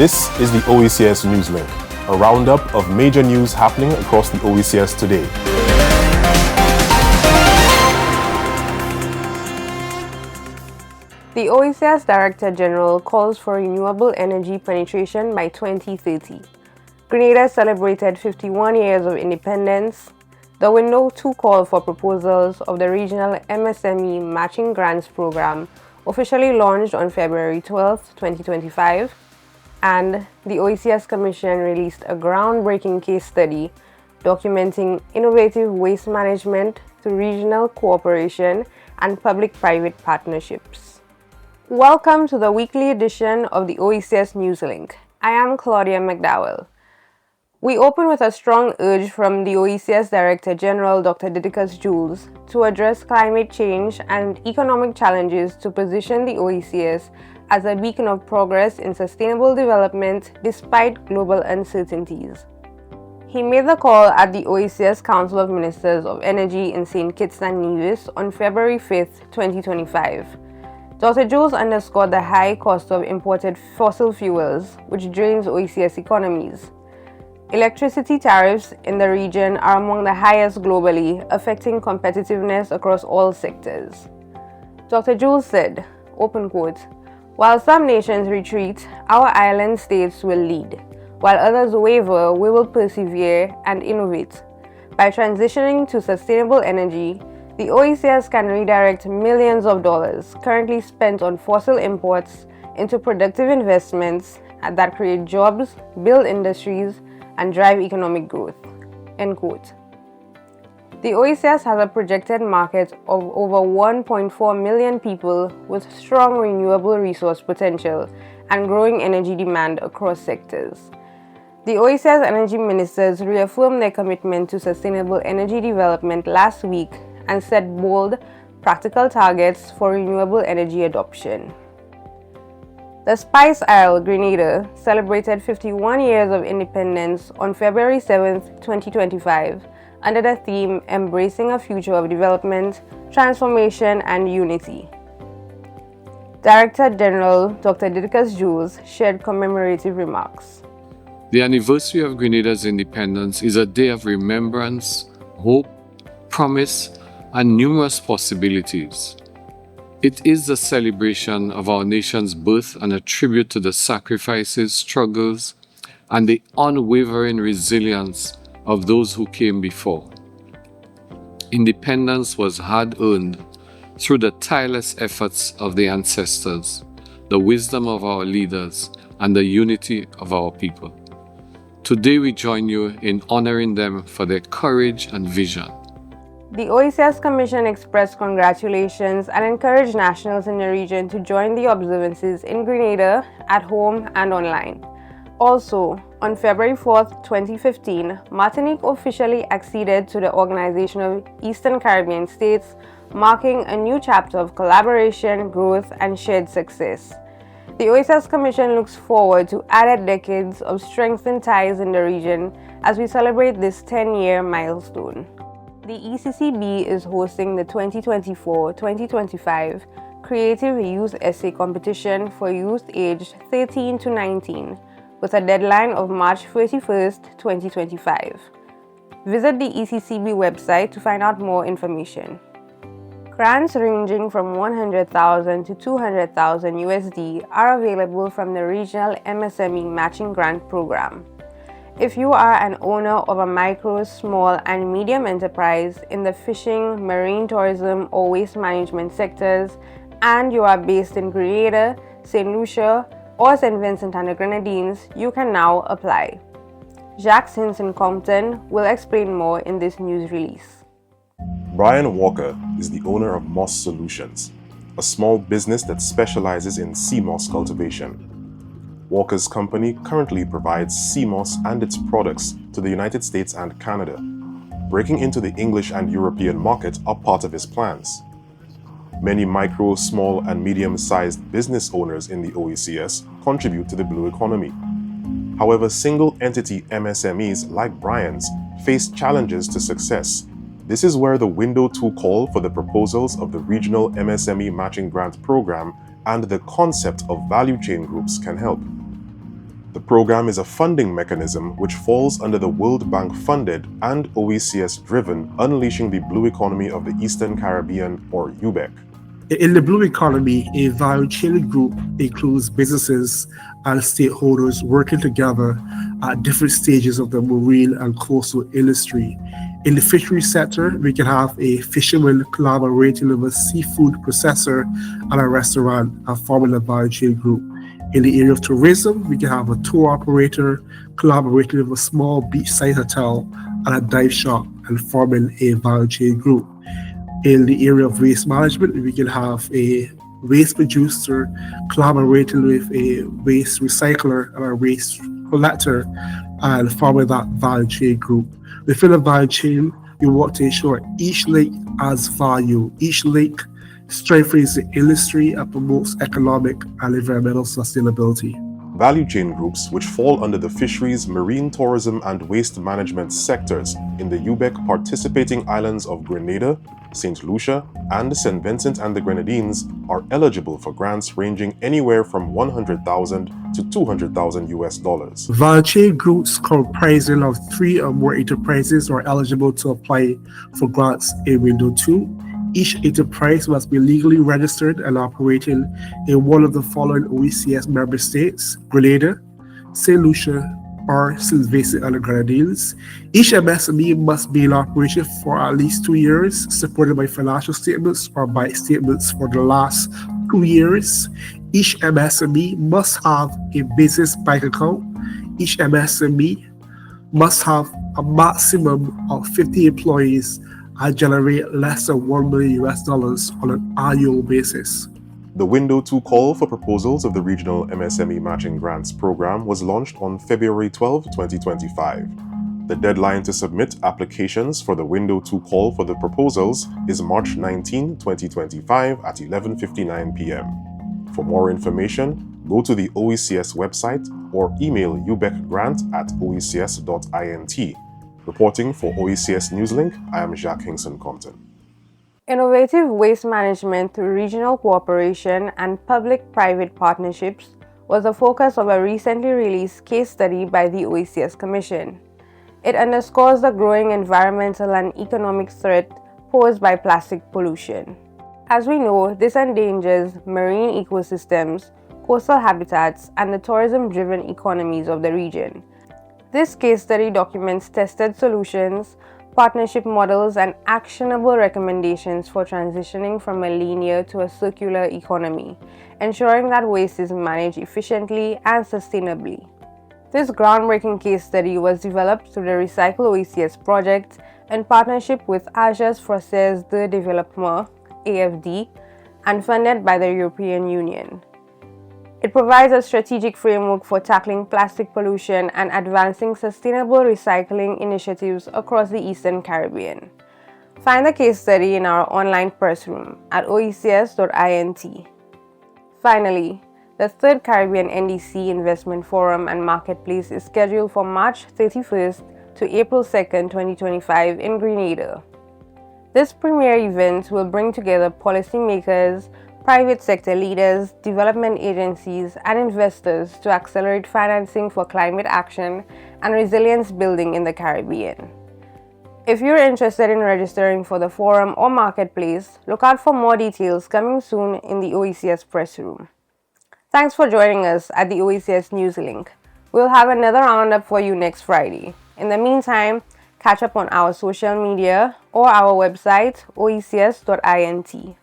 This is the Oecs Newslink, a roundup of major news happening across the Oecs today. The Oecs Director General calls for renewable energy penetration by 2030. Grenada celebrated 51 years of independence. The window to call for proposals of the regional MSME Matching Grants Program officially launched on February 12, 2025. And the Oecs Commission released a groundbreaking case study documenting innovative waste management through regional cooperation and public-private partnerships. Welcome to the weekly edition of the Oecs Newslink. I am Claudia McDowell. We open with a strong urge from the Oecs Director General Dr. Didicus Jules to address climate change and economic challenges to position the Oecs as a beacon of progress in sustainable development despite global uncertainties. He made the call at the Oecs Council of Ministers of Energy in St. Kitts and Nevis on February 5, 2025. Dr. Jules underscored the high cost of imported fossil fuels, which drains Oecs economies. Electricity tariffs in the region are among the highest globally, affecting competitiveness across all sectors. Dr. Jules said, open quote, "While some nations retreat, our island states will lead. While others waver, we will persevere and innovate. By transitioning to sustainable energy, the Oecs can redirect millions of dollars currently spent on fossil imports into productive investments that create jobs, build industries, and drive economic growth." End quote. The Oecs has a projected market of over 1.4 million people with strong renewable resource potential and growing energy demand across sectors. The Oecs energy ministers reaffirmed their commitment to sustainable energy development last week and set bold, practical targets for renewable energy adoption. The Spice Isle, Grenada, celebrated 51 years of independence on February 7, 2025, under the theme Embracing a Future of Development, Transformation and Unity. Director General Dr. Didicus Jules shared commemorative remarks. The anniversary of Grenada's independence is a day of remembrance, hope, promise, and numerous possibilities. It is the celebration of our nation's birth and a tribute to the sacrifices, struggles, and the unwavering resilience of those who came before. Independence was hard-earned through the tireless efforts of the ancestors, the wisdom of our leaders, and the unity of our people. Today we join you in honoring them for their courage and vision. The Oecs Commission expressed congratulations and encouraged nationals in the region to join the observances in Grenada, at home and online. Also, on February 4, 2015, Martinique officially acceded to the Organization of Eastern Caribbean States, marking a new chapter of collaboration, growth, and shared success. The Oecs Commission looks forward to added decades of strengthened ties in the region as we celebrate this 10-year milestone. The ECCB is hosting the 2024-2025 Creative Youth Essay Competition for youth aged 13 to 19, with a deadline of March 31, 2025. Visit the ECCB website to find out more information. Grants ranging from $100,000 to $200,000 USD are available from the Regional MSME Matching Grant Program. If you are an owner of a micro, small, and medium enterprise in the fishing, marine tourism, or waste management sectors, and you are based in Grenada, St. Lucia, or St. Vincent and the Grenadines, you can now apply. Jacques Hinson Compton will explain more in this news release. Brian Walker is the owner of Moss Solutions, a small business that specializes in sea moss cultivation. Walker's company currently provides sea moss and its products to the United States and Canada. Breaking into the English and European market are part of his plans. Many micro, small, and medium-sized business owners in the Oecs contribute to the blue economy. However, single-entity MSMEs like Brian's face challenges to success. This is where the window to call for the proposals of the Regional MSME Matching Grant Program and the concept of value chain groups can help. The program is a funding mechanism which falls under the World Bank-funded and OECS-driven Unleashing the Blue Economy of the Eastern Caribbean, or UBEC. In the blue economy, a value chain group includes businesses and stakeholders working together at different stages of the marine and coastal industry. In the fishery sector, we can have a fisherman collaborating with a seafood processor and a restaurant and forming a value chain group. In the area of tourism, we can have a tour operator collaborating with a small beachside hotel and a dive shop and forming a value chain group. In the area of waste management, we can have a waste producer collaborating with a waste recycler and a waste collector and forming that value chain group. Within the value chain, we want to ensure each link adds value. Each link strengthens the industry and promotes economic and environmental sustainability. Value chain groups, which fall under the fisheries, marine tourism, and waste management sectors in the UBEC participating islands of Grenada, St. Lucia, and St. Vincent and the Grenadines, are eligible for grants ranging anywhere from $100,000 to $200,000. Value chain groups comprising of 3 or more enterprises are eligible to apply for grants in Window 2. Each enterprise must be legally registered and operating in one of the following OECS member states: Grenada, St. Lucia, or St. Vincent and the Grenadines. Each MSME must be in operation for at least 2 years, supported by financial statements or by statements for the last 2 years. Each MSME must have a business bank account. Each MSME must have a maximum of 50 employees and generate less than $1 million on an annual basis. The Window 2 call for proposals of the Regional MSME Matching Grants Program was launched on February 12, 2025. The deadline to submit applications for the Window 2 call for the proposals is March 19, 2025 at 11:59 p.m. For more information, go to the OECS website or email ubecgrant@oecs.int. Reporting for OECS Newslink, I am Jacques Hinkson-Compton. Innovative waste management through regional cooperation and public-private partnerships was the focus of a recently released case study by the OECS Commission. It underscores the growing environmental and economic threat posed by plastic pollution. As we know, this endangers marine ecosystems, coastal habitats, and the tourism-driven economies of the region. This case study documents tested solutions, partnership models, and actionable recommendations for transitioning from a linear to a circular economy, ensuring that waste is managed efficiently and sustainably. This groundbreaking case study was developed through the Recycle OECS project in partnership with Agence Française de Développement (AFD) and funded by the European Union. It provides a strategic framework for tackling plastic pollution and advancing sustainable recycling initiatives across the Eastern Caribbean. Find the case study in our online press room at oecs.int. Finally, the third Caribbean NDC Investment Forum and Marketplace is scheduled for March 31st to April 2nd, 2025 in Grenada. This premier event will bring together policymakers, private sector leaders, development agencies, and investors to accelerate financing for climate action and resilience building in the Caribbean. If you're interested in registering for the forum or marketplace, look out for more details coming soon in the OECS press room. Thanks for joining us at the OECS Newslink. We'll have another roundup for you next Friday. In the meantime, catch up on our social media or our website, oecs.int.